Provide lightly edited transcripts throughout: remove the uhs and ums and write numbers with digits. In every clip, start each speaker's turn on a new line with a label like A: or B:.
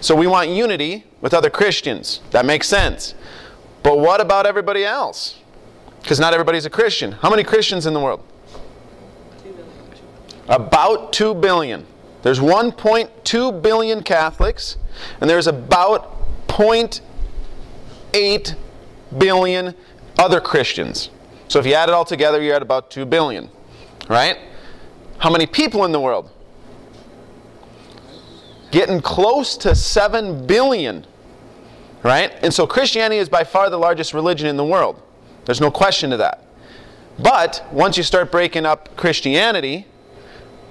A: So we want unity with other Christians. That makes sense. But what about everybody else? Because not everybody's a Christian. How many Christians in the world?
B: 2 billion.
A: About 2 billion. There's 1.2 billion Catholics, and there's about 0.8 billion other Christians. So if you add it all together, you're at about 2 billion. Right? How many people in the world? Getting close to 7 billion. Right? And so Christianity is by far the largest religion in the world. There's no question to that. But once you start breaking up Christianity,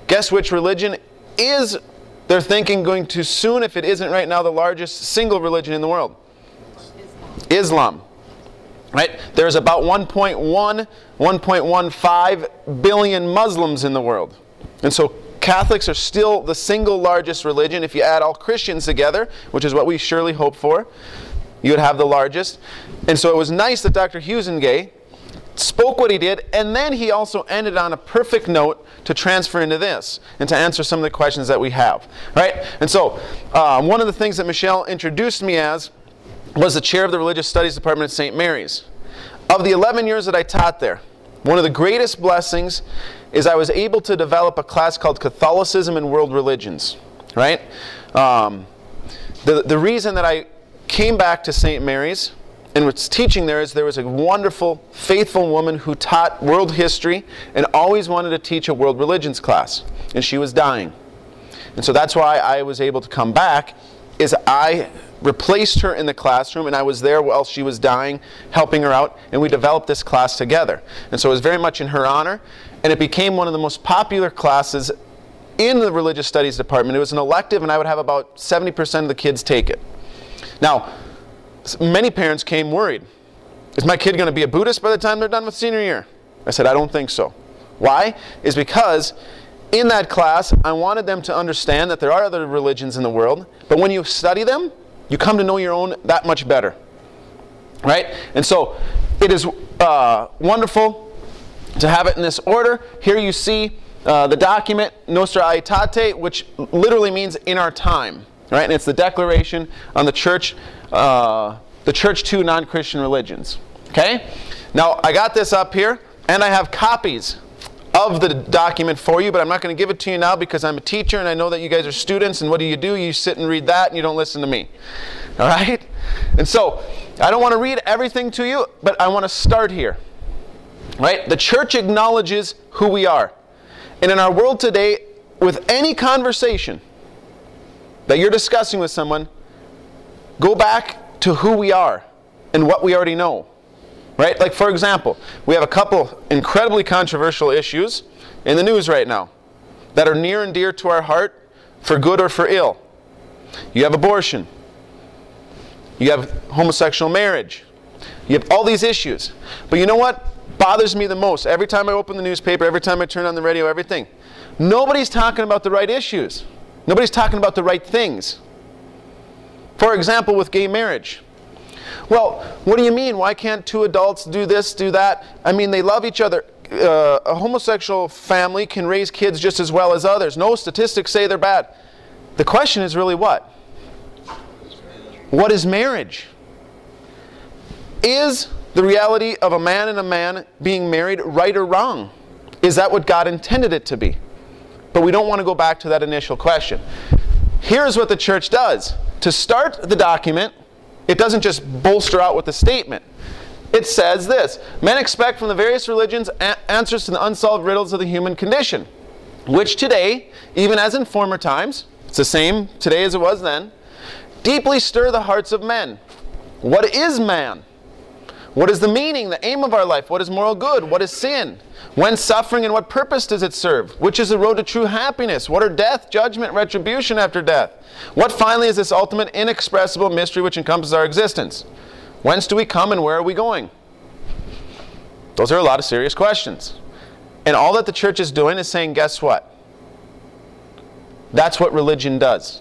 A: guess which religion is, they're thinking, going to soon, if it isn't right now, the largest single religion in the world? Islam. Right? There's about 1.15 billion Muslims in the world. And so Catholics are still the single largest religion. If you add all Christians together, which is what we surely hope for, you would have the largest. And so it was nice that Dr. Huizengay spoke what he did, and then he also ended on a perfect note to transfer into this and to answer some of the questions that we have. Right? And so one of the things that Michelle introduced me as was the chair of the Religious Studies Department at St. Mary's. Of the 11 years that I taught there, one of the greatest blessings is I was able to develop a class called Catholicism and World Religions. Right? The reason that I came back to St. Mary's and was teaching there is there was a wonderful, faithful woman who taught world history and always wanted to teach a world religions class. And she was dying. And so that's why I was able to come back, is I replaced her in the classroom, and I was there while she was dying, helping her out, and we developed this class together. And so it was very much in her honor, and it became one of the most popular classes in the Religious Studies Department. It was an elective, and I would have about 70% of the kids take it. Now, many parents came worried. Is my kid going to be a Buddhist by the time they're done with senior year? I said, I don't think so. Why? Is because in that class, I wanted them to understand that there are other religions in the world, but when you study them, you come to know your own that much better. Right? And so it is wonderful to have it in this order. Here you see the document, Nostra Aetate, which literally means in our time. Right? And it's the declaration on the church to non-Christian religions. Okay? Now, I got this up here, and I have copies of the document for you, but I'm not going to give it to you now because I'm a teacher, and I know that you guys are students, and what do? You sit and read that, and you don't listen to me. All right? And so, I don't want to read everything to you, but I want to start here. Right? The church acknowledges who we are. And in our world today, with any conversation that you're discussing with someone, go back to who we are and what we already know. Right? Like, for example, we have a couple incredibly controversial issues in the news right now that are near and dear to our heart for good or for ill. You have abortion. You have homosexual marriage. You have all these issues. But you know what bothers me the most? Every time I open the newspaper, every time I turn on the radio, everything. Nobody's talking about the right issues. Nobody's talking about the right things. For example, with gay marriage. Well, what do you mean? Why can't two adults do this, do that? I mean, they love each other. A homosexual family can raise kids just as well as others. No statistics say they're bad. The question is really what? What is marriage? Is the reality of a man and a man being married right or wrong? Is that what God intended it to be? But we don't want to go back to that initial question. Here's what the church does. To start the document, it doesn't just bolster out with a statement. It says this: men expect from the various religions answers to the unsolved riddles of the human condition, which today, even as in former times, it's the same today as it was then, deeply stir the hearts of men. What is man? What is the meaning, the aim of our life? What is moral good? What is sin? When suffering, and what purpose does it serve? Which is the road to true happiness? What are death, judgment, retribution after death? What finally is this ultimate inexpressible mystery which encompasses our existence? Whence do we come and where are we going? Those are a lot of serious questions. And all that the church is doing is saying, guess what? That's what religion does.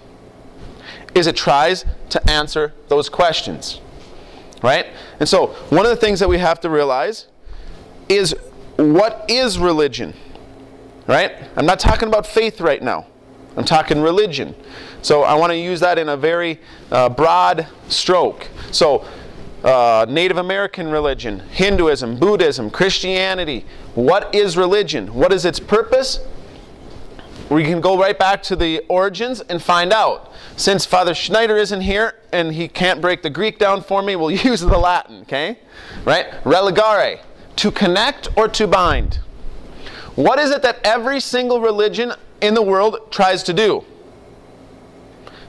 A: Is it tries to answer those questions. Right? And so, one of the things that we have to realize is, what is religion? Right? I'm not talking about faith right now. I'm talking religion. So I want to use that in a very broad stroke. So Native American religion, Hinduism, Buddhism, Christianity. What is religion? What is its purpose? We can go right back to the origins and find out. Since Father Schneider isn't here and he can't break the Greek down for me, we'll use the Latin, okay? Right? Religare, to connect or to bind. What is it that every single religion in the world tries to do?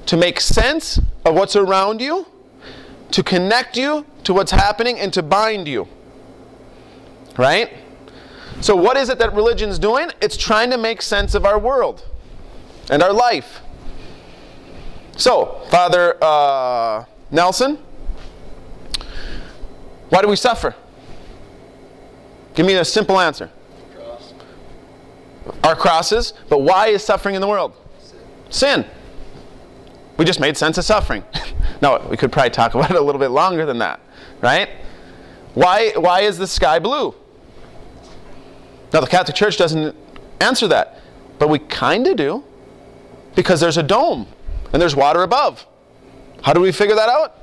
A: To make sense of what's around you, to connect you to what's happening, and to bind you. Right? So what is it that religion's doing? It's trying to make sense of our world and our life. So, Father Nelson, why do we suffer? Give me a simple answer.
B: Cross.
A: Our crosses, but why is suffering in the world? Sin. We just made sense of suffering. No, we could probably talk about it a little bit longer than that, right? Why is the sky blue? Now, the Catholic Church doesn't answer that, but we kind of do, because there's a dome and there's water above. How do we figure that out?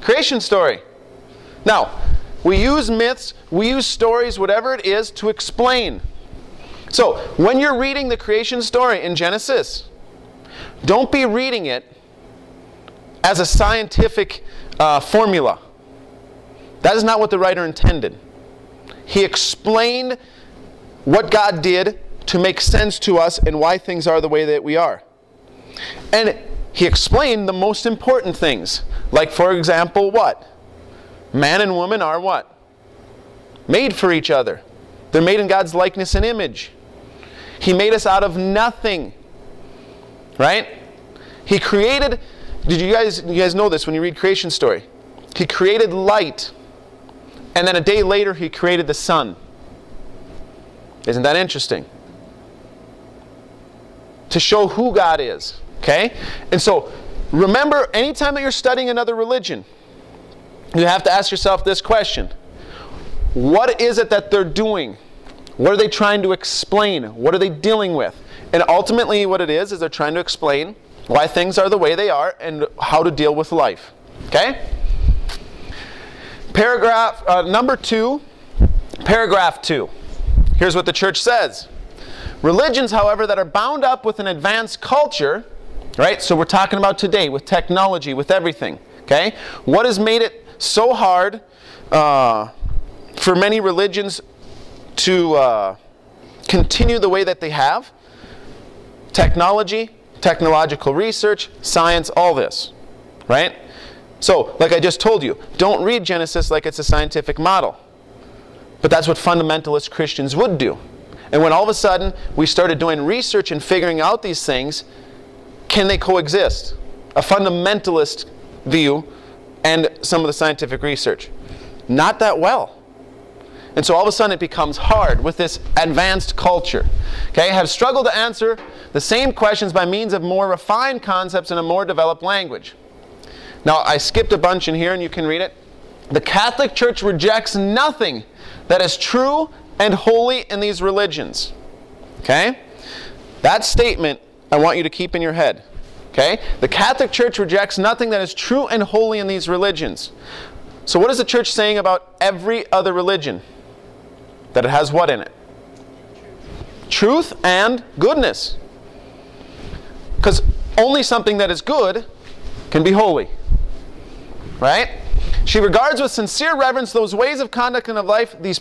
A: Creation story. Now, we use myths, we use stories, whatever it is, to explain. So, when you're reading the creation story in Genesis, don't be reading it as a scientific formula. That is not what the writer intended. He explained what God did to make sense to us and why things are the way that we are. And he explained the most important things. Like, for example, what? Man and woman are what? Made for each other. They're made in God's likeness and image. He made us out of nothing. Right? He created, did you guys know this when you read creation story? He created light. And then a day later he created the sun. Isn't that interesting? To show who God is. Okay? And so, remember, anytime that you're studying another religion, you have to ask yourself this question. What is it that they're doing? What are they trying to explain? What are they dealing with? And ultimately what it is they're trying to explain why things are the way they are and how to deal with life. Okay? Paragraph number 2, paragraph 2. Here's what the church says. Religions, however, that are bound up with an advanced culture, right? So we're talking about today with technology, with everything. Okay? What has made it so hard for many religions to continue the way that they have? Technology, technological research, science, all this. Right? So, like I just told you, don't read Genesis like it's a scientific model. But that's what fundamentalist Christians would do. And when all of a sudden we started doing research and figuring out these things, can they coexist? A fundamentalist view and some of the scientific research. Not that well. And so all of a sudden it becomes hard with this advanced culture. Okay, have struggled to answer the same questions by means of more refined concepts in a more developed language. Now I skipped a bunch in here and you can read it. The Catholic Church rejects nothing that is true and holy in these religions. Okay? That statement I want you to keep in your head. Okay? The Catholic Church rejects nothing that is true and holy in these religions. So what is the church saying about every other religion? That it has what in it? Truth and goodness. Because only something that is good can be holy. Right? She regards with sincere reverence those ways of conduct and of life, those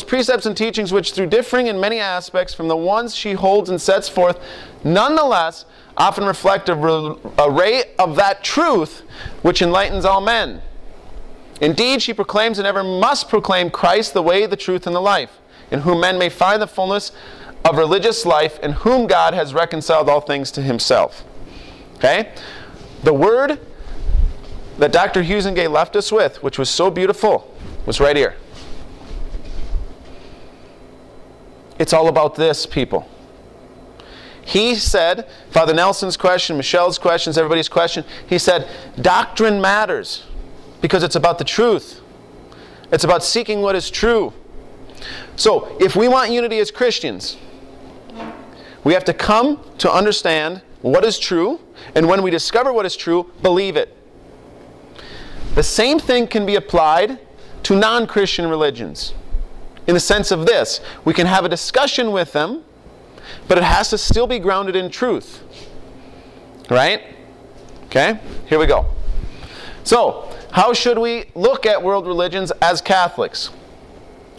A: precepts and teachings which, through differing in many aspects from the ones she holds and sets forth, nonetheless often reflect a ray of that truth which enlightens all men. Indeed, she proclaims and ever must proclaim Christ, the way, the truth, and the life, in whom men may find the fullness of religious life, in whom God has reconciled all things to himself. Okay? The word that Dr. Huizengay left us with, which was so beautiful, was right here. It's all about this, people. He said, Father Nelson's question, Michelle's questions, everybody's question, he said, doctrine matters because it's about the truth. It's about seeking what is true. So, if we want unity as Christians, we have to come to understand what is true, And when we discover what is true, believe it. The same thing can be applied to non-Christian religions. In the sense of this, we can have a discussion with them, but it has to still be grounded in truth. Right? Okay? Here we go. So, how should we look at world religions as Catholics?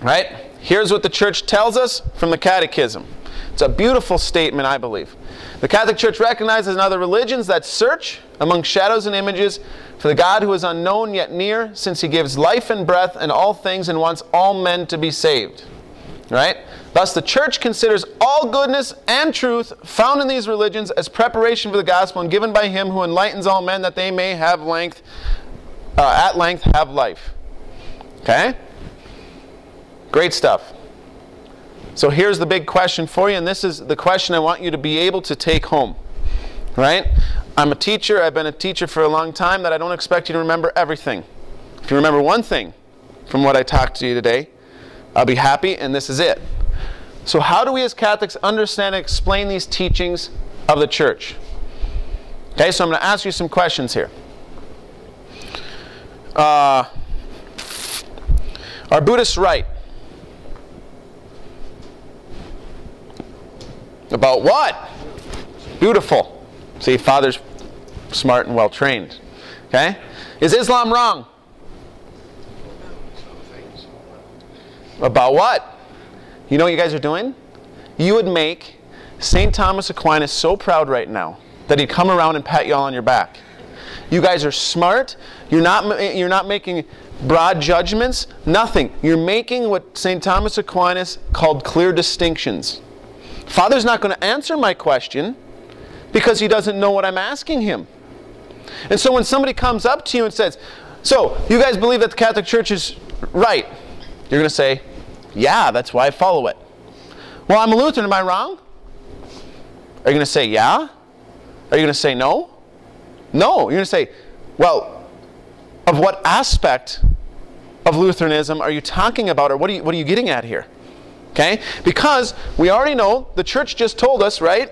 A: Right? Here's what the Church tells us from the Catechism. It's a beautiful statement, I believe. The Catholic Church recognizes in other religions that search among shadows and images for the God who is unknown yet near, since He gives life and breath and all things and wants all men to be saved. Right? Thus the Church considers all goodness and truth found in these religions as preparation for the gospel and given by Him who enlightens all men that they may have at length have life. Okay? Great stuff. So here's the big question for you, and this is the question I want you to be able to take home. Right? I'm a teacher. I've been a teacher for a long time, that I don't expect you to remember everything. If you remember one thing from what I talked to you today, I'll be happy, and this is it. So how do we as Catholics understand and explain these teachings of the Church? Okay, so I'm going to ask you some questions here. Are Buddhists right? About what? Beautiful. See, Father's smart and well trained. Okay? Is Islam wrong? About what? You know what you guys are doing? You would make St. Thomas Aquinas so proud right now that he'd come around and pat you all on your back. You guys are smart. You're not making broad judgments. Nothing. You're making what St. Thomas Aquinas called clear distinctions. Father's not going to answer my question because he doesn't know what I'm asking him. And so when somebody comes up to you and says, so, you guys believe that the Catholic Church is right? You're going to say, yeah, that's why I follow it. Well, I'm a Lutheran, am I wrong? Are you going to say yeah? Are you going to say no? No, you're going to say, well, of what aspect of Lutheranism are you talking about, or what are you getting at here? Okay? Because we already know, the Church just told us, right?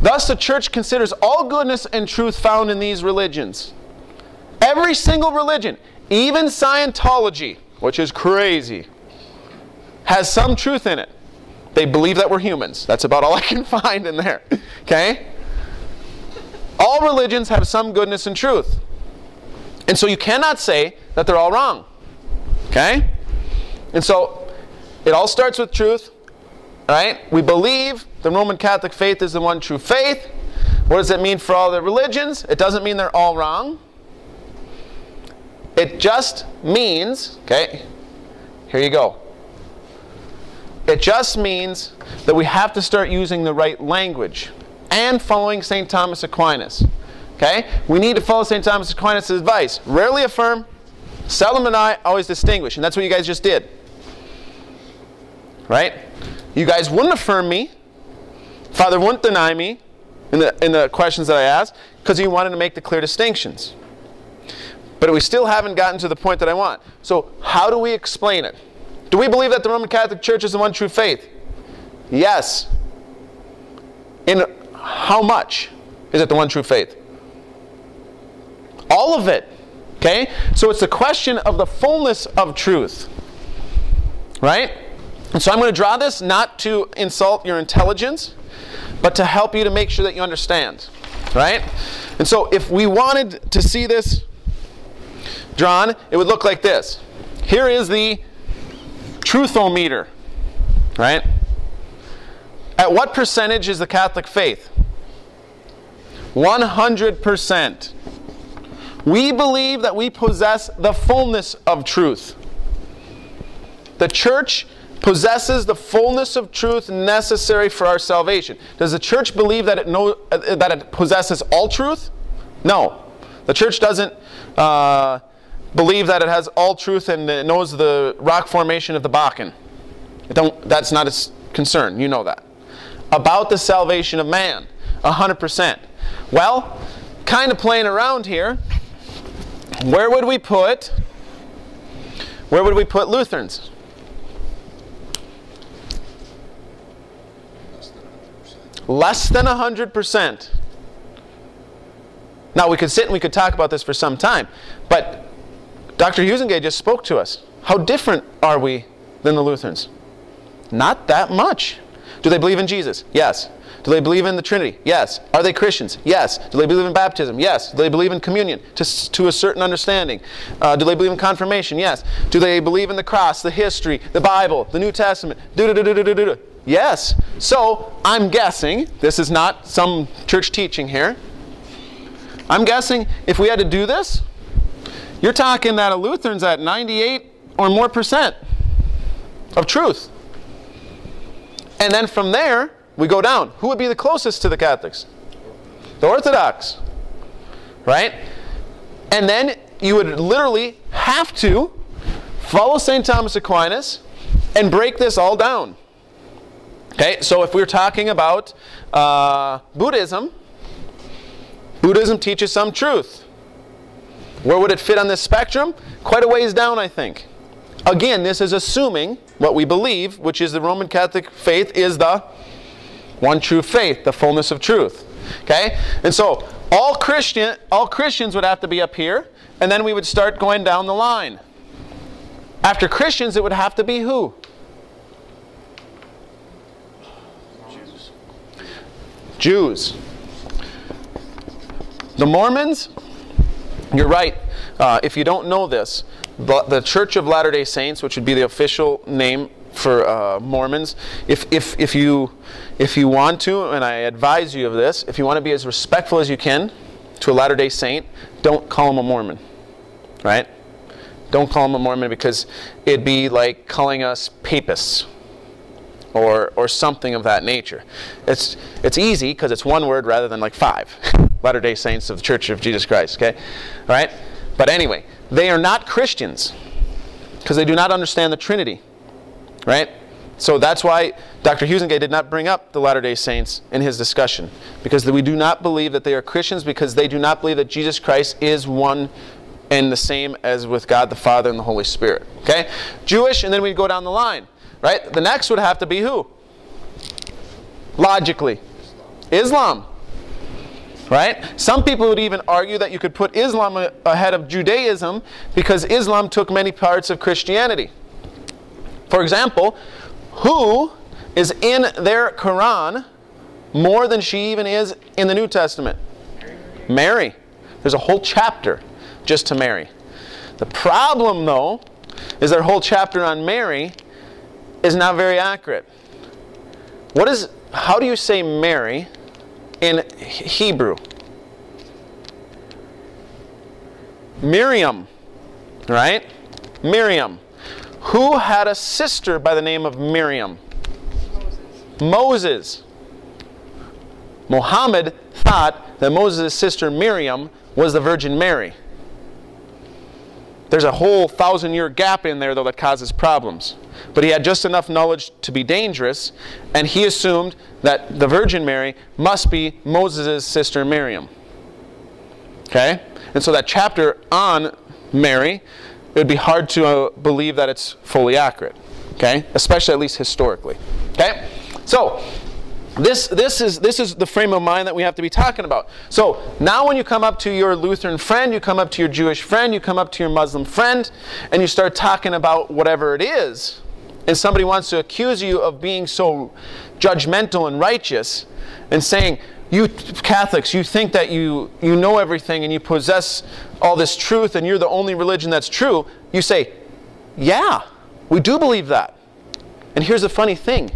A: Thus the Church considers all goodness and truth found in these religions. Every single religion, even Scientology, which is crazy, has some truth in it. They believe that we're humans. That's about all I can find in there. Okay? All religions have some goodness and truth. And so you cannot say that they're all wrong. Okay? And so it all starts with truth. Right? We believe the Roman Catholic faith is the one true faith. What does it mean for all the religions? It doesn't mean they're all wrong. It just means, okay, here you go. It just means that we have to start using the right language and following St. Thomas Aquinas. Okay? We need to follow St. Thomas Aquinas' advice. Rarely affirm, seldom deny, always distinguish. And that's what you guys just did. Right? You guys wouldn't affirm me. Father wouldn't deny me in the questions that I asked because he wanted to make the clear distinctions. But we still haven't gotten to the point that I want. So how do we explain it? Do we believe that the Roman Catholic Church is the one true faith? Yes. In how much is it the one true faith? All of it. Okay? So it's the question of the fullness of truth. Right? And so I'm going to draw this not to insult your intelligence, but to help you to make sure that you understand. Right? And so if we wanted to see this drawn, it would look like this. Here is the truthometer. Right? At what percentage is the Catholic faith? 100%. We believe that we possess the fullness of truth. The Church possesses the fullness of truth necessary for our salvation. Does the Church believe that it possesses all truth? No. The Church doesn't believe that it has all truth and it knows the rock formation of the Bakken. That's not its concern. You know that. About the salvation of man, 100%. Well, kind of playing around here, where would we put Lutherans? Less than 100%. Now, we could sit and we could talk about this for some time, but Dr. Huizenga just spoke to us. How different are we than the Lutherans? Not that much. Do they believe in Jesus? Yes. Do they believe in the Trinity? Yes. Are they Christians? Yes. Do they believe in baptism? Yes. Do they believe in communion to a certain understanding? Do they believe in confirmation? Yes. Do they believe in the cross, the history, the Bible, the New Testament? Yes. So, I'm guessing, this is not some church teaching here, I'm guessing if we had to do this, you're talking that a Lutheran's at 98 or more % of truth. And then from there, we go down. Who would be the closest to the Catholics? The Orthodox. Right? And then you would literally have to follow St. Thomas Aquinas and break this all down. Okay, so if we're talking about Buddhism, Buddhism teaches some truth. Where would it fit on this spectrum? Quite a ways down, I think. Again, this is assuming what we believe, which is the Roman Catholic faith is the one true faith, the fullness of truth. Okay? And so all Christians would have to be up here, and then we would start going down the line. After Christians, it would have to be who? Jews. The Mormons, you're right. If you don't know this, the Church of Latter-day Saints, which would be the official name for Mormons, if you want to, and I advise you of this, if you want to be as respectful as you can to a Latter-day Saint, don't call him a Mormon. Right? Don't call him a Mormon, because it'd be like calling us papists or something of that nature. It's easy because it's one word rather than like 5. Latter-day Saints of the Church of Jesus Christ. Okay? All right? But anyway, they are not Christians because they do not understand the Trinity. Right? So that's why Dr. Huizenga did not bring up the Latter-day Saints in his discussion, because we do not believe that they are Christians, because they do not believe that Jesus Christ is one and the same as with God the Father and the Holy Spirit. Okay? Jewish, and then we go down the line. Right? The next would have to be who? Logically. Islam. Right? Some people would even argue that you could put Islam ahead of Judaism because Islam took many parts of Christianity. For example, who is in their Quran more than she even is in the New Testament? Mary. There's a whole chapter just to Mary. The problem, though, is their whole chapter on Mary is not very accurate. How do you say Mary in Hebrew? Miriam, right? Miriam. Who had a sister by the name of Miriam? Moses. Muhammad thought that Moses' sister Miriam was the Virgin Mary. There's a whole 1,000-year gap in there, though, that causes problems. But he had just enough knowledge to be dangerous, and he assumed that the Virgin Mary must be Moses' sister Miriam. Okay? And so that chapter on Mary, it would be hard to believe that it's fully accurate. Okay? Especially, at least historically. Okay? So, this is the frame of mind that we have to be talking about. So, now when you come up to your Lutheran friend, you come up to your Jewish friend, you come up to your Muslim friend, and you start talking about whatever it is, and somebody wants to accuse you of being so judgmental and righteous, and saying, you Catholics, you think that you know everything and you possess all this truth and you're the only religion that's true, you say, yeah, we do believe that. And here's the funny thing.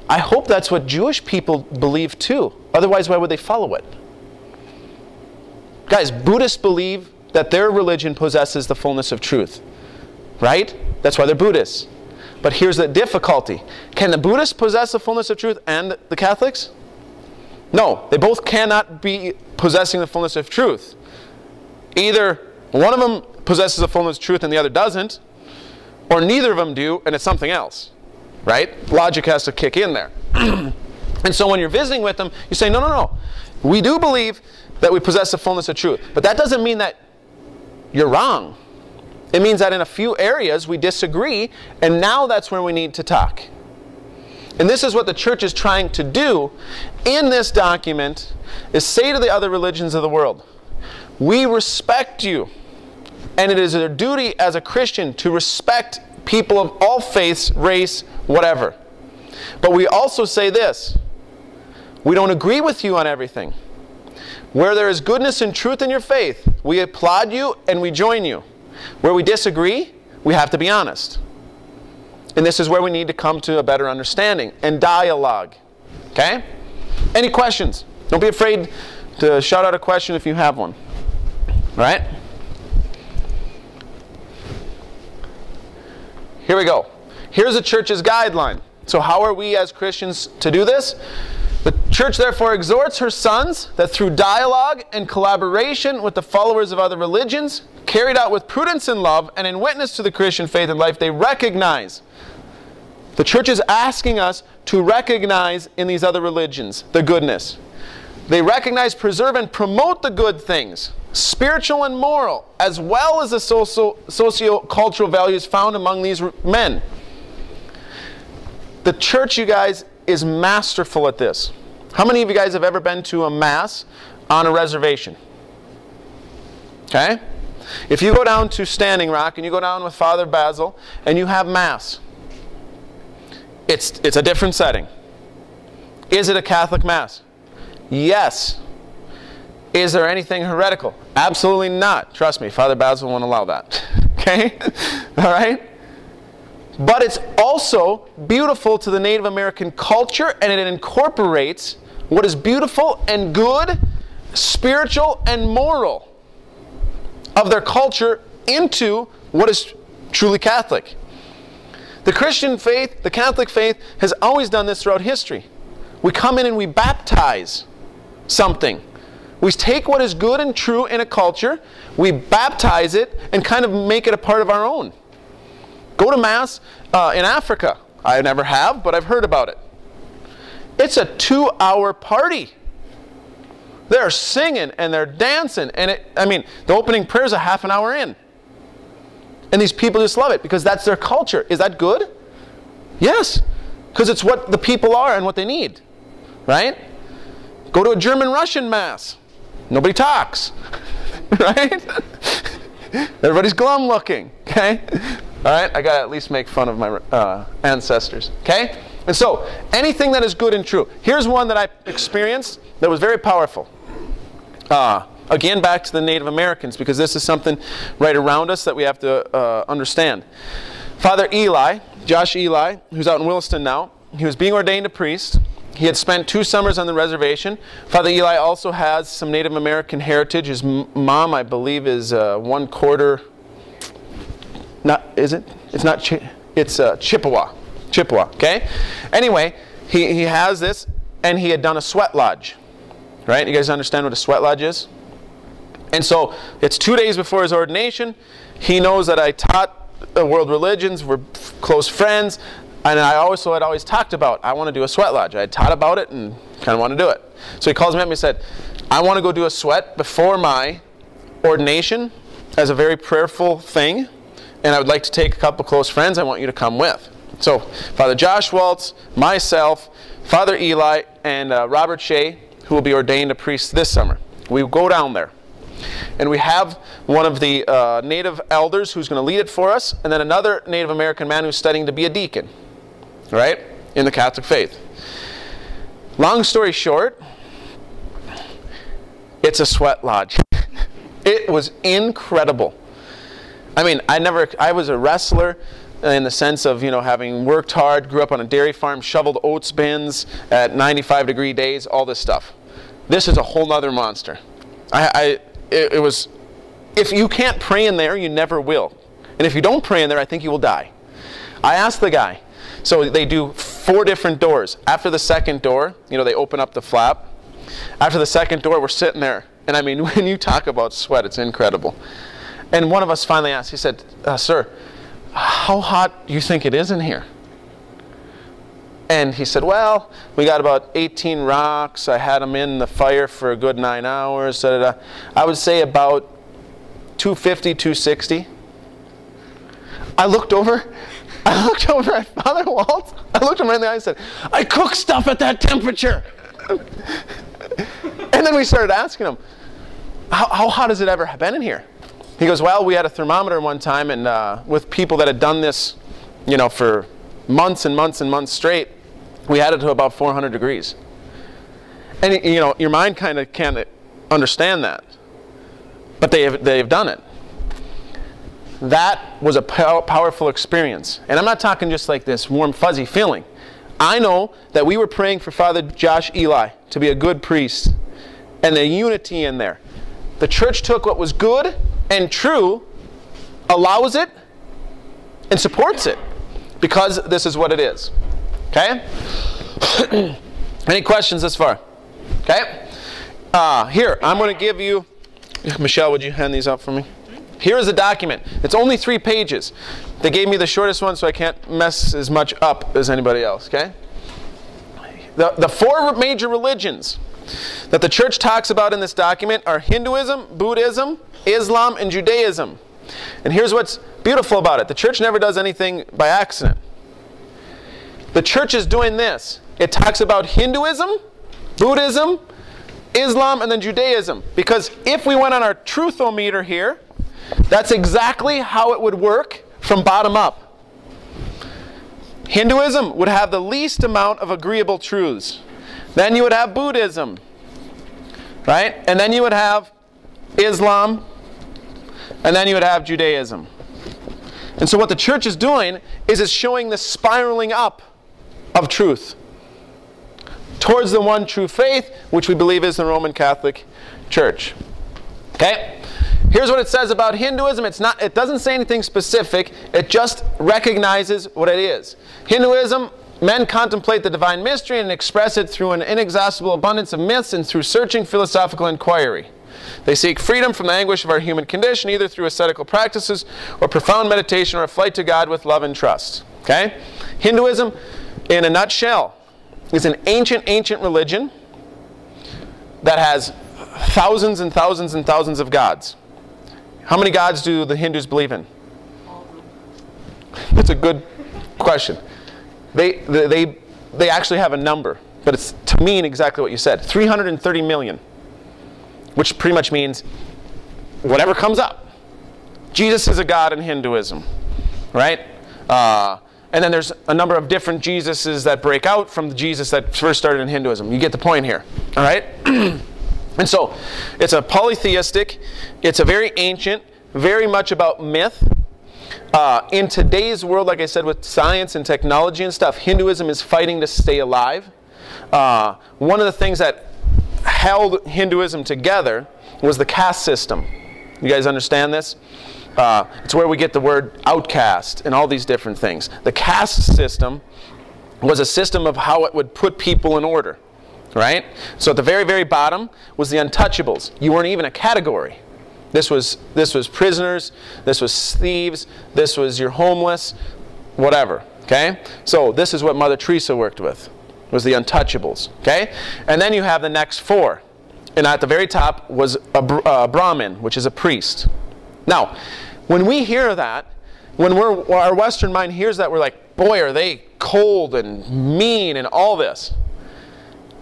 A: I hope that's what Jewish people believe too. Otherwise, why would they follow it? Guys, Buddhists believe that their religion possesses the fullness of truth. Right? That's why they're Buddhists. But here's the difficulty. Can the Buddhists possess the fullness of truth and the Catholics? No, they both cannot be possessing the fullness of truth. Either one of them possesses the fullness of truth and the other doesn't, or neither of them do and it's something else. Right? Logic has to kick in there. And so when you're visiting with them, you say, no. We do believe that we possess the fullness of truth. But that doesn't mean that you're wrong. It means that in a few areas we disagree, and now that's where we need to talk. And this is what the church is trying to do in this document, is say to the other religions of the world, we respect you. And it is our duty as a Christian to respect people of all faiths, race, whatever. But we also say this, we don't agree with you on everything. Where there is goodness and truth in your faith, we applaud you and we join you. Where we disagree, we have to be honest. And this is where we need to come to a better understanding and dialogue. Okay? Any questions? Don't be afraid to shout out a question if you have one. Right? Here we go. Here's the church's guideline. So how are we as Christians to do this? The church therefore exhorts her sons that through dialogue and collaboration with the followers of other religions, carried out with prudence and love, and in witness to the Christian faith and life, they recognize. The church is asking us to recognize in these other religions the goodness. They recognize, preserve, and promote the good things, spiritual and moral, as well as the socio-cultural values found among these men. The church, you guys, is masterful at this. How many of you guys have ever been to a mass on a reservation? Okay? If you go down to Standing Rock and you go down with Father Basil and you have mass, it's a different setting. Is it a Catholic mass? Yes. Is there anything heretical? Absolutely not. Trust me, Father Basil won't allow that. Okay? All right? But it's also beautiful to the Native American culture, and it incorporates what is beautiful and good, spiritual and moral of their culture into what is truly Catholic. The Christian faith, the Catholic faith, has always done this throughout history. We come in and we baptize something. We take what is good and true in a culture, we baptize it, and kind of make it a part of our own. Go to Mass in Africa. I never have, but I've heard about it. It's a 2-hour party. They're singing and they're dancing. And the opening prayer is a half an hour in. And these people just love it because that's their culture. Is that good? Yes. Because it's what the people are and what they need. Right? Go to a German-Russian Mass. Nobody talks. Right? Everybody's glum looking. Okay? All right? I got to at least make fun of my ancestors. Okay? And so, anything that is good and true. Here's one that I experienced that was very powerful. Again, back to the Native Americans, because this is something right around us that we have to understand. Father Eli, Josh Eli, who's out in Williston now, he was being ordained a priest. He had spent 2 summers on the reservation. Father Eli also has some Native American heritage. His mom, I believe, is 1/4. It's Chippewa. Chippewa, okay? Anyway, he has this, and he had done a sweat lodge. Right? You guys understand what a sweat lodge is? And so, it's 2 days before his ordination. He knows that I taught world religions, we're close friends, and I also had always talked about, I want to do a sweat lodge. I had taught about it and kind of want to do it. So he calls me up and he said, I want to go do a sweat before my ordination as a very prayerful thing, and I would like to take a couple close friends. I want you to come with. So, Father Josh Waltz, myself, Father Eli, and Robert Shea, who will be ordained a priest this summer. We go down there. And we have one of the native elders who's going to lead it for us, and then another Native American man who's studying to be a deacon, right, in the Catholic faith. Long story short, it's a sweat lodge. It was incredible. I mean, I was a wrestler in the sense of, having worked hard, grew up on a dairy farm, shoveled oats bins at 95-degree days, all this stuff. This is a whole other monster. It was, if you can't pray in there, you never will. And if you don't pray in there, I think you will die. I asked the guy. So they do 4 different doors. After the second door, they open up the flap. After the second door, we're sitting there. And I mean, when you talk about sweat, it's incredible. And one of us finally asked, he said, sir, how hot do you think it is in here? And he said, well, we got about 18 rocks. I had them in the fire for a good 9 hours. I would say about 250, 260. I looked over at Father Walt. I looked him right in the eye and said, I cook stuff at that temperature. And then we started asking him, how hot has it ever been in here? He goes, well, we had a thermometer one time, and with people that had done this, for months and months and months straight, we had it to about 400 degrees. And your mind kind of can't understand that, but they've done it. That was a powerful experience, and I'm not talking just like this warm fuzzy feeling. I know that we were praying for Father Josh Eli to be a good priest, and the unity in there. The church took what was good and true, allows it, and supports it, because this is what it is. Okay? Any questions thus far? Okay? Here, I'm going to give you... Michelle, would you hand these out for me? Here is a document. It's only 3 pages. They gave me the shortest one, so I can't mess as much up as anybody else. Okay? The 4 major religions that the church talks about in this document are Hinduism, Buddhism, Islam, and Judaism. And here's what's beautiful about it. The church never does anything by accident. The church is doing this. It talks about Hinduism, Buddhism, Islam, and then Judaism. Because if we went on our truthometer here, that's exactly how it would work from bottom up. Hinduism would have the least amount of agreeable truths. Then you would have Buddhism, right? And then you would have Islam, and then you would have Judaism. And so what the church is doing is it's showing the spiraling up of truth towards the one true faith, which we believe is the Roman Catholic Church. Okay? Here's what it says about Hinduism. It doesn't say anything specific. It just recognizes what it is. Hinduism, men contemplate the divine mystery and express it through an inexhaustible abundance of myths and through searching philosophical inquiry. They seek freedom from the anguish of our human condition, either through ascetical practices or profound meditation or a flight to God with love and trust. Okay? Hinduism, in a nutshell, is an ancient religion that has thousands and thousands and thousands of gods. How many gods do the Hindus believe in? That's a good question. They actually have a number, but it's to mean exactly what you said. 330 million, which pretty much means whatever comes up. Jesus is a god in Hinduism, right? And then there's a number of different Jesuses that break out from the Jesus that first started in Hinduism. You get the point here, all right? And so it's a polytheistic, it's a very ancient, very much about myth. In today's world, like I said, with science and technology and stuff, Hinduism is fighting to stay alive. One of the things that held Hinduism together was the caste system. You guys understand this? It's where we get the word outcast and all these different things. The caste system was a system of how it would put people in order. Right? So at the very, very bottom was the untouchables. You weren't even a category. This was prisoners, this was thieves, this was your homeless, whatever. Okay? So this is what Mother Teresa worked with, was the untouchables. Okay? And then you have the next 4. And at the very top was a Brahmin, which is a priest. Now, when we hear that, when our Western mind hears that, we're like, boy, are they cold and mean and all this.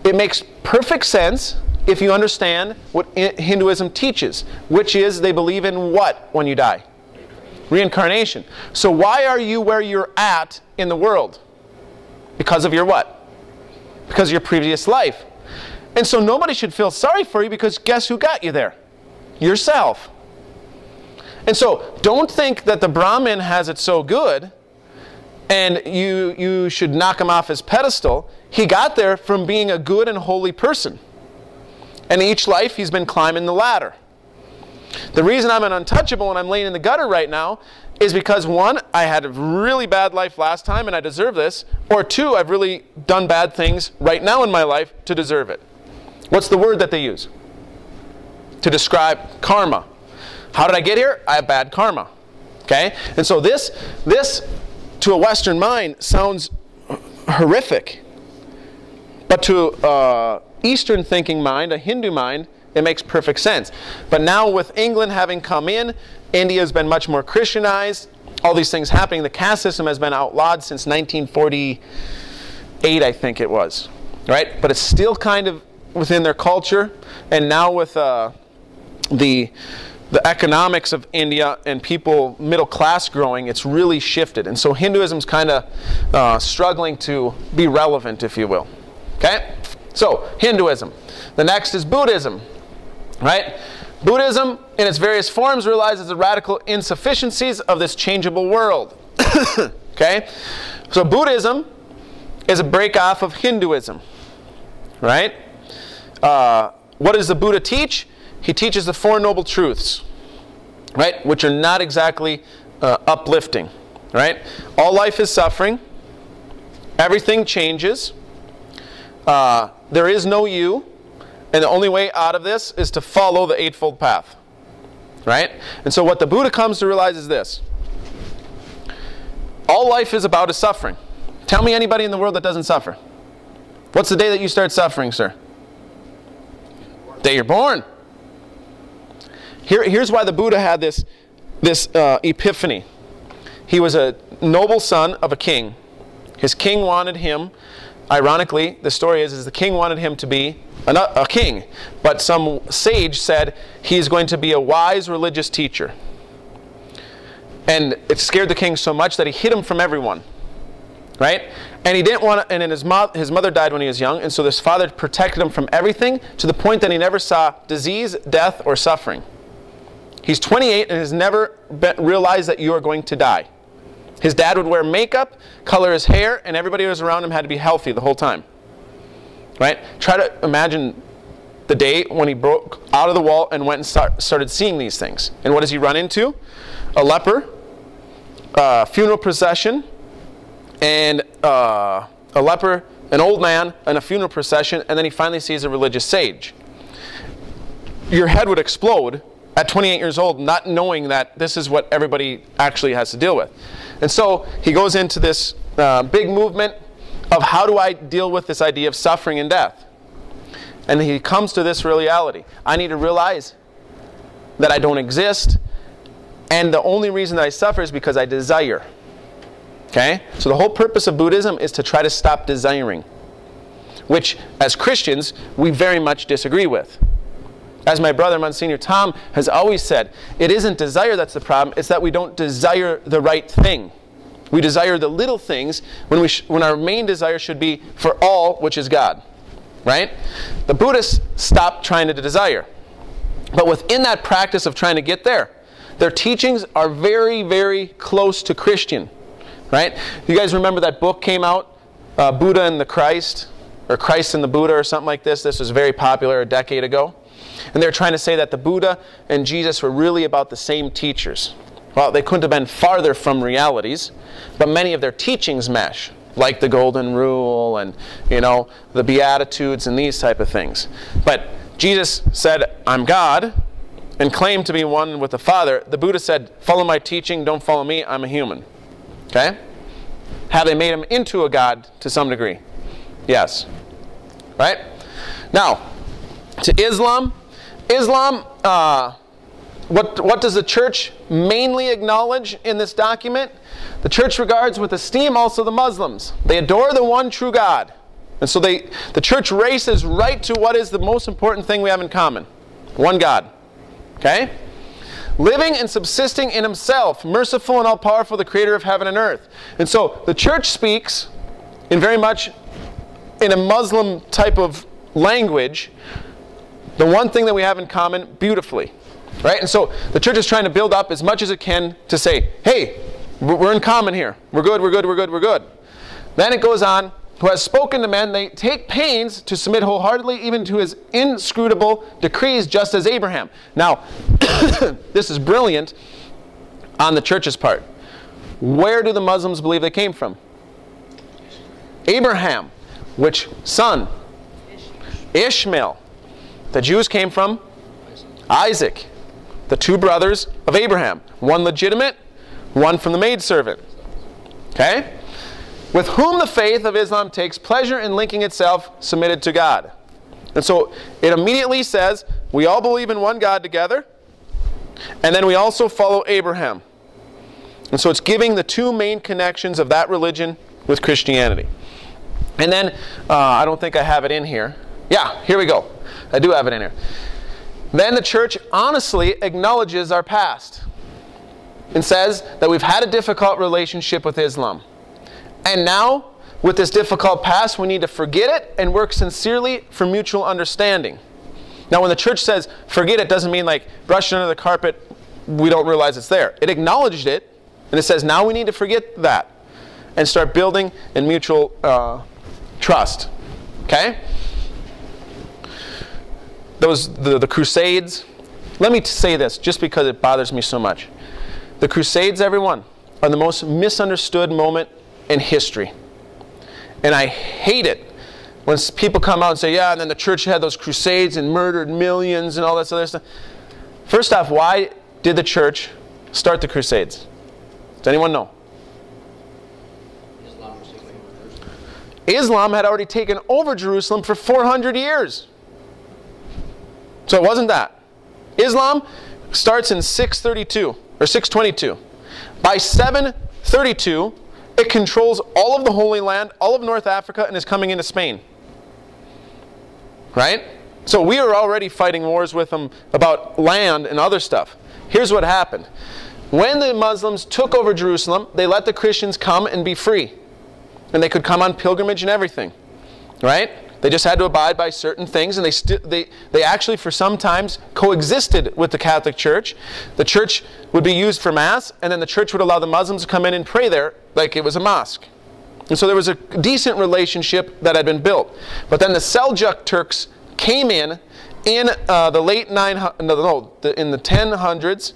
A: It makes perfect sense if you understand what Hinduism teaches, which is they believe in what when you die? Reincarnation. So why are you where you're at in the world? Because of your what? Because of your previous life. And so nobody should feel sorry for you, because guess who got you there? Yourself. And so don't think that the Brahmin has it so good and you should knock him off his pedestal. He got there from being a good and holy person. And each life he's been climbing the ladder. The reason I'm an untouchable and I'm laying in the gutter right now is because 1, I had a really bad life last time and I deserve this. Or 2, I've really done bad things right now in my life to deserve it. What's the word that they use to describe karma? How did I get here? I have bad karma. Okay? And so this to a Western mind sounds horrific. But to Eastern thinking mind, a Hindu mind, it makes perfect sense. But now with England having come in, India has been much more Christianized, all these things happening. The caste system has been outlawed since 1940. 8, I think it was. Right? But it's still kind of within their culture. And now with the economics of India and people, middle class growing, it's really shifted. And so Hinduism's kind of struggling to be relevant, if you will. Okay? So, Hinduism. The next is Buddhism. Right? Buddhism, in its various forms, realizes the radical insufficiencies of this changeable world. Okay? So Buddhism is a break-off of Hinduism. Right? What does the Buddha teach? He teaches the Four Noble Truths, right? Which are not exactly uplifting, right? All life is suffering. Everything changes. There is no you. And the only way out of this is to follow the Eightfold Path, right? And so what the Buddha comes to realize is this. All life is about is suffering. Tell me anybody in the world that doesn't suffer. What's the day that you start suffering, sir? Day you're born. Here's why the Buddha had this epiphany. He was a noble son of a king. His king wanted him, ironically, the story is the king wanted him to be a king. But some sage said he's going to be a wise religious teacher. And it scared the king so much that he hid him from everyone. Right? And he didn't want to, and then his mother died when he was young, and so his father protected him from everything to the point that he never saw disease, death, or suffering. He's 28 and has never realized that you are going to die. His dad would wear makeup, color his hair, and everybody who was around him had to be healthy the whole time. Right? Try to imagine the day when he broke out of the wall and went and started seeing these things. And what does he run into? A leper, a funeral procession, and a leper, an old man, and a funeral procession, and then he finally sees a religious sage. Your head would explode at 28 years old, not knowing that this is what everybody actually has to deal with. And so he goes into this big movement of how do I deal with this idea of suffering and death. And he comes to this reality. I need to realize that I don't exist, and the only reason that I suffer is because I desire. Okay? So the whole purpose of Buddhism is to try to stop desiring, which as Christians we very much disagree with. As my brother Monsignor Tom has always said, it isn't desire that's the problem, it's that we don't desire the right thing. We desire the little things when our main desire should be for all, which is God. Right? The Buddhists stopped trying to desire. But within that practice of trying to get there, their teachings are very, very close to Christian. Right? You guys remember that book came out, Buddha and the Christ, or Christ and the Buddha, or something like this? This was very popular a decade ago. And they're trying to say that the Buddha and Jesus were really about the same teachers. Well, they couldn't have been farther from realities, but many of their teachings mesh, like the Golden Rule and, the Beatitudes and these type of things. But Jesus said, I'm God, and claimed to be one with the Father. The Buddha said, follow my teaching, don't follow me, I'm a human. Okay? Have they made him into a God to some degree? Yes. Right? Now, to Islam. Islam, what does the church mainly acknowledge in this document? The church regards with esteem also the Muslims. They adore the one true God. And so the church races right to what is the most important thing we have in common. One God. Okay? Living and subsisting in himself, merciful and all-powerful, the creator of heaven and earth. And so the church speaks in very much in a Muslim type of language, the one thing that we have in common beautifully. Right? And so the church is trying to build up as much as it can to say, hey, we're in common here. We're good, we're good, we're good, we're good. Then it goes on, who has spoken to men, they take pains to submit wholeheartedly even to his inscrutable decrees, just as Abraham. Now, this is brilliant on the church's part. Where do the Muslims believe they came from? Abraham. Which son? Ishmael. The Jews came from Isaac. The two brothers of Abraham. One legitimate, one from the maidservant. Okay? With whom the faith of Islam takes pleasure in linking itself submitted to God. And so it immediately says, we all believe in one God together, and then we also follow Abraham. And so it's giving the two main connections of that religion with Christianity. And then, I don't think I have it in here. Yeah, here we go. I do have it in here. Then the church honestly acknowledges our past and says that we've had a difficult relationship with Islam. And now, with this difficult past, we need to forget it and work sincerely for mutual understanding. Now, when the church says forget it, doesn't mean like brush it under the carpet, we don't realize it's there. It acknowledged it, and it says now we need to forget that and start building in mutual trust. Okay? The Crusades, let me say this just because it bothers me so much. The Crusades, everyone, are the most misunderstood moment in history. And I hate it when people come out and say, yeah, and then the church had those crusades and murdered millions and all this other stuff. First off, why did the church start the crusades? Does anyone know? Islam had already taken over Jerusalem for 400 years. So it wasn't that. Islam starts in 632 or 622. By 732, it controls all of the Holy Land, all of North Africa, and is coming into Spain. Right? So we are already fighting wars with them about land and other stuff. Here's what happened. When the Muslims took over Jerusalem, they let the Christians come and be free. And they could come on pilgrimage and everything. Right? They just had to abide by certain things, and they actually for some times coexisted with the Catholic Church. The church would be used for Mass, and then the church would allow the Muslims to come in and pray there like it was a mosque. And so there was a decent relationship that had been built. But then the Seljuk Turks came in the late in the 1000s,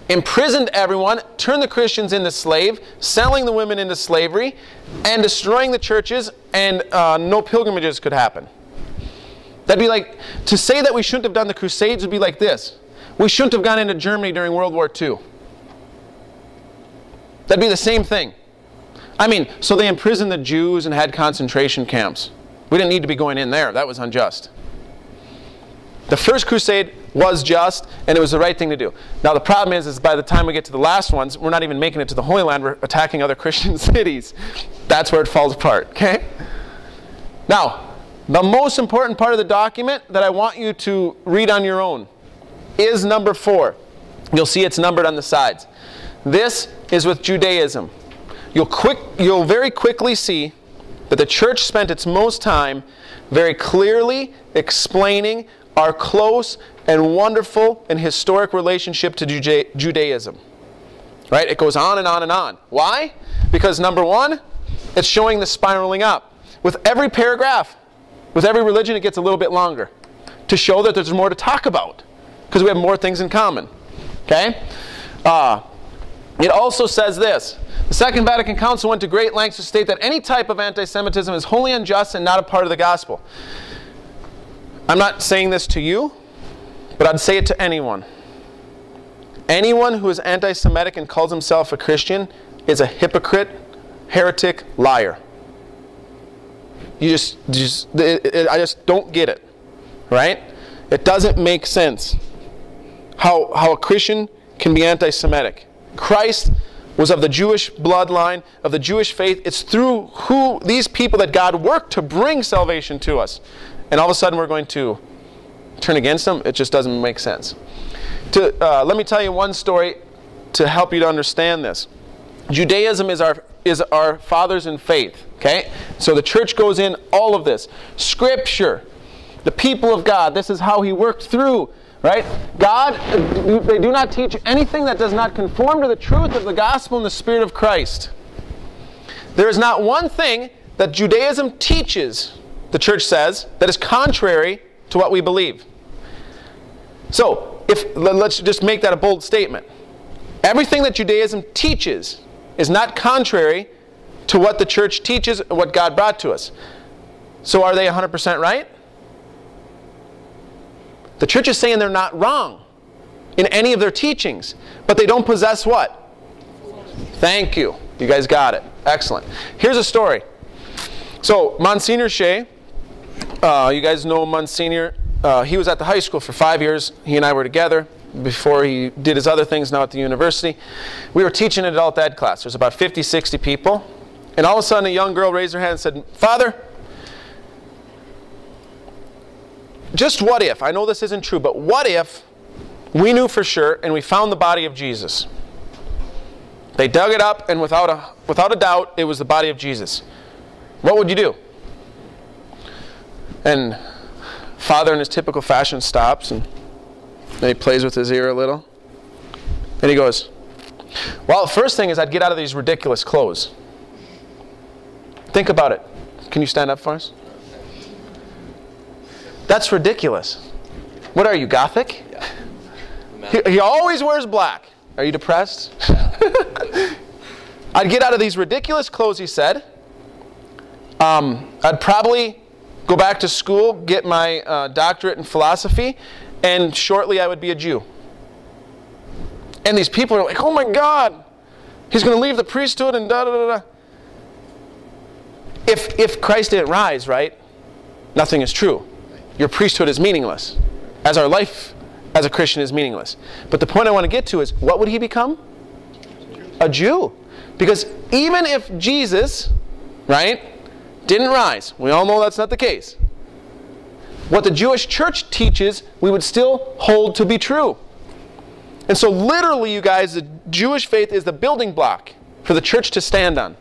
A: imprisoned everyone, turned the Christians into slaves, selling the women into slavery, and destroying the churches, and no pilgrimages could happen. That'd be like, to say that we shouldn't have done the Crusades would be like this. We shouldn't have gone into Germany during World War II. That'd be the same thing. I mean, so they imprisoned the Jews and had concentration camps. We didn't need to be going in there. That was unjust. The first crusade was just, and it was the right thing to do. Now the problem is by the time we get to the last ones, we're not even making it to the Holy Land, we're attacking other Christian cities. That's where it falls apart, okay? Now, the most important part of the document that I want you to read on your own is number 4. You'll see it's numbered on the sides. This is with Judaism. You'll very quickly see that the church spent its most time very clearly explaining our close and wonderful and historic relationship to Judaism. Right? It goes on and on and on. Why? Because number 1, it's showing the spiraling up. With every paragraph, with every religion, it gets a little bit longer to show that there's more to talk about because we have more things in common. Okay? It also says this. The Second Vatican Council went to great lengths to state that any type of anti-Semitism is wholly unjust and not a part of the gospel. I'm not saying this to you, but I'd say it to anyone. Anyone who is anti-Semitic and calls himself a Christian is a hypocrite, heretic, liar. I just don't get it, right? It doesn't make sense how a Christian can be anti-Semitic. Christ was of the Jewish bloodline, of the Jewish faith. It's through these people that God worked to bring salvation to us. And all of a sudden we're going to turn against them? It just doesn't make sense. Let me tell you one story to help you to understand this. Judaism is our fathers in faith. Okay? So the church goes in all of this. Scripture, the people of God, this is how He worked through. Right? God, they do not teach anything that does not conform to the truth of the gospel and the Spirit of Christ. There is not one thing that Judaism teaches, the church says, that is contrary to what we believe. So, let's just make that a bold statement. Everything that Judaism teaches is not contrary to what the church teaches and what God brought to us. So are they 100% right? The church is saying they're not wrong in any of their teachings, but they don't possess what? Thank you. You guys got it. Excellent. Here's a story. So, Monsignor Shea, you guys know Monsignor. He was at the high school for 5 years. He and I were together before he did his other things now at the university. We were teaching an adult ed class. There's about 50, 60 people. And all of a sudden a young girl raised her hand and said, "Father, just what if, I know this isn't true, but what if we knew for sure and we found the body of Jesus?" They dug it up, and without a doubt, it was the body of Jesus. What would you do? And father, in his typical fashion, stops, and then he plays with his ear a little. And he goes, "Well, the first thing is I'd get out of these ridiculous clothes." Think about it. Can you stand up for us? That's ridiculous. What are you, Gothic? Yeah. He always wears black. Are you depressed? I'd get out of these ridiculous clothes, he said. I'd probably go back to school, get my doctorate in philosophy, and shortly I would be a Jew. And these people are like, "Oh my God, he's going to leave the priesthood and da-da-da-da." If Christ didn't rise, right, nothing is true. Your priesthood is meaningless, as our life as a Christian is meaningless. But the point I want to get to is, what would he become? A Jew. Because even if Jesus, right, didn't rise, we all know that's not the case, what the Jewish church teaches, we would still hold to be true. And so literally, you guys, the Jewish faith is the building block for the church to stand on.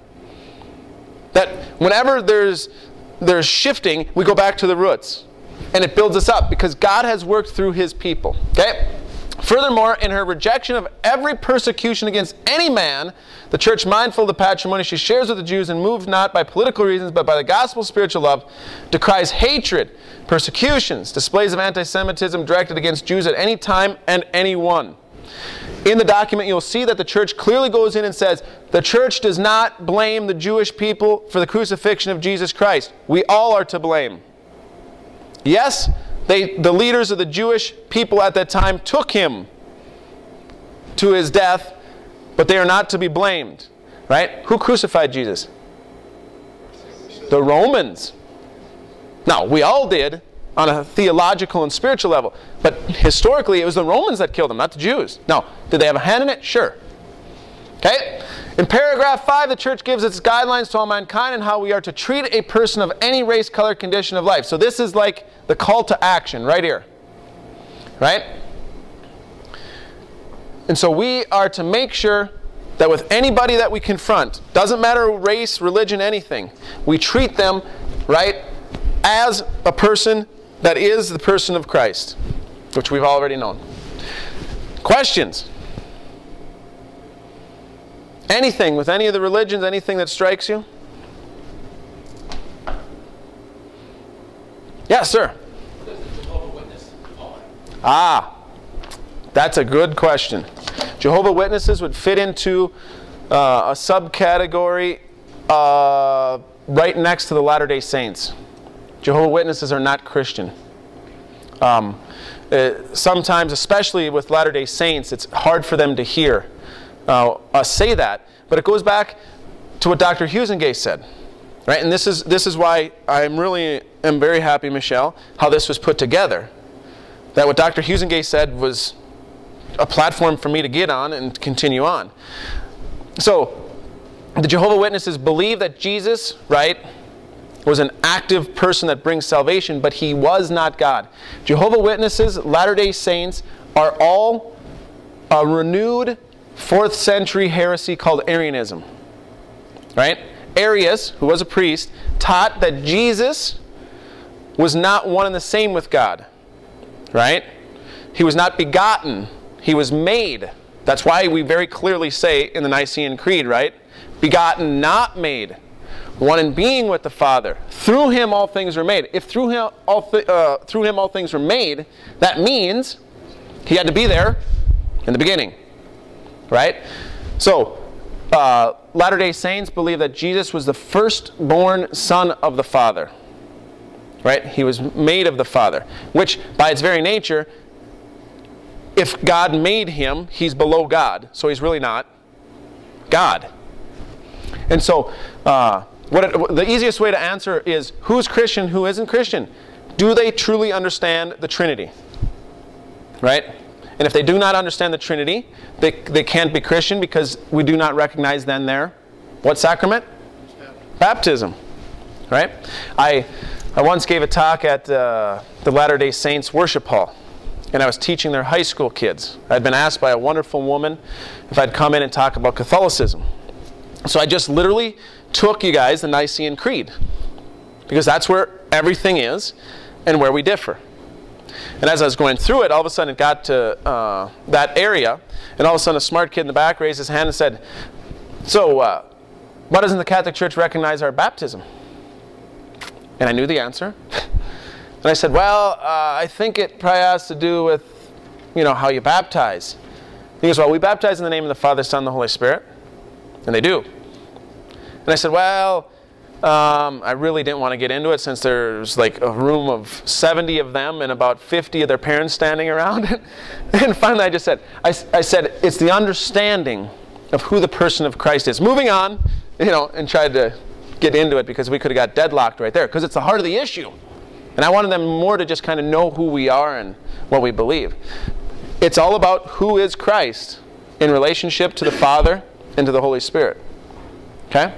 A: That whenever there's shifting, we go back to the roots. And it builds us up because God has worked through his people. Okay? Furthermore, in her rejection of every persecution against any man, the church, mindful of the patrimony she shares with the Jews and moved not by political reasons but by the gospel of spiritual love, decries hatred, persecutions, displays of anti-Semitism directed against Jews at any time and anyone. In the document, you'll see that the church clearly goes in and says, the church does not blame the Jewish people for the crucifixion of Jesus Christ. We all are to blame. Yes, the leaders of the Jewish people at that time took him to his death, but they are not to be blamed. Right? Who crucified Jesus? The Romans. Now, we all did on a theological and spiritual level, but historically it was the Romans that killed him, not the Jews. Now, did they have a hand in it? Sure. Okay? In paragraph 5, the church gives its guidelines to all mankind and how we are to treat a person of any race, color, condition of life. So this is like the call to action right here. Right? And so we are to make sure that with anybody that we confront, doesn't matter race, religion, anything, we treat them, right, as a person that is the person of Christ, which we've already known. Questions? Anything with any of the religions, anything that strikes you? Yes, sir.
B: What does the Jehovah Witness fall in?
A: Ah, that's a good question. Jehovah Witnesses would fit into a subcategory right next to the Latter-day Saints. Jehovah Witnesses are not Christian. Sometimes, especially with Latter-day Saints, it's hard for them to hear us say that, but it goes back to what Dr. Huizengay said, right? And this is why I am very happy, Michelle, how this was put together. That what Dr. Huizengay said was a platform for me to get on and continue on. So, the Jehovah Witnesses believe that Jesus, right, was an active person that brings salvation, but he was not God. Jehovah Witnesses, Latter-day Saints, are all a renewed 4th century heresy called Arianism. Right? Arius, who was a priest, taught that Jesus was not one and the same with God. Right? He was not begotten. He was made. That's why we very clearly say in the Nicene Creed, right? Begotten, not made. One in being with the Father. Through him all things were made. If through him all things were made, that means he had to be there in the beginning. Right? So, Latter-day Saints believe that Jesus was the firstborn son of the Father. Right? He was made of the Father. Which, by its very nature, if God made him, he's below God. So he's really not God. And so, the easiest way to answer is, who's Christian, who isn't Christian? Do they truly understand the Trinity? Right? And if they do not understand the Trinity, they can't be Christian because we do not recognize then their, what sacrament? Baptism, right? I once gave a talk at the Latter-day Saints worship hall, and I was teaching their high school kids. I'd been asked by a wonderful woman if I'd come in and talk about Catholicism. So I just literally took you guys the Nicene Creed, because that's where everything is and where we differ. And as I was going through it, all of a sudden it got to that area, and all of a sudden a smart kid in the back raised his hand and said, so why doesn't the Catholic Church recognize our baptism? And I knew the answer. And I said, well, I think it probably has to do with, how you baptize. He goes, well, we baptize in the name of the Father, Son, and the Holy Spirit. And they do. And I said, well, I really didn't want to get into it since there's like a room of 70 of them and about 50 of their parents standing around. And finally I just said, I said, it's the understanding of who the person of Christ is. Moving on, and tried to get into it because we could have got deadlocked right there, because it's the heart of the issue. And I wanted them more to just kind of know who we are and what we believe. It's all about who is Christ in relationship to the Father and to the Holy Spirit. Okay?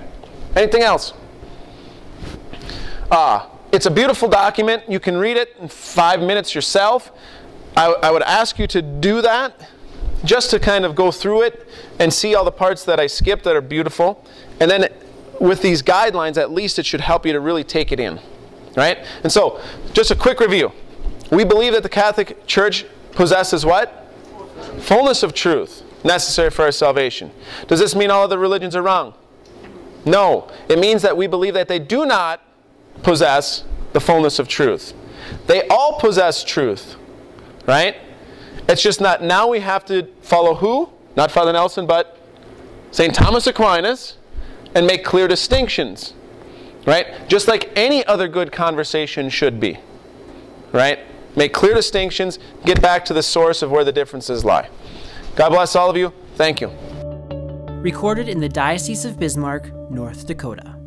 A: Anything else? It's a beautiful document. You can read it in 5 minutes yourself. I would ask you to do that just to kind of go through it and see all the parts that I skipped that are beautiful. And then with these guidelines, at least it should help you to really take it in. Right? And so, just a quick review. We believe that the Catholic Church possesses what? Fullness of truth, necessary for our salvation. Does this mean all other religions are wrong? No. It means that we believe that they do not possess the fullness of truth. They all possess truth. Right? It's just not, now we have to follow who? Not Father Nelson, but St. Thomas Aquinas, and make clear distinctions. Right? Just like any other good conversation should be. Right? Make clear distinctions, get back to the source of where the differences lie. God bless all of you. Thank you.
C: Recorded in the Diocese of Bismarck, North Dakota.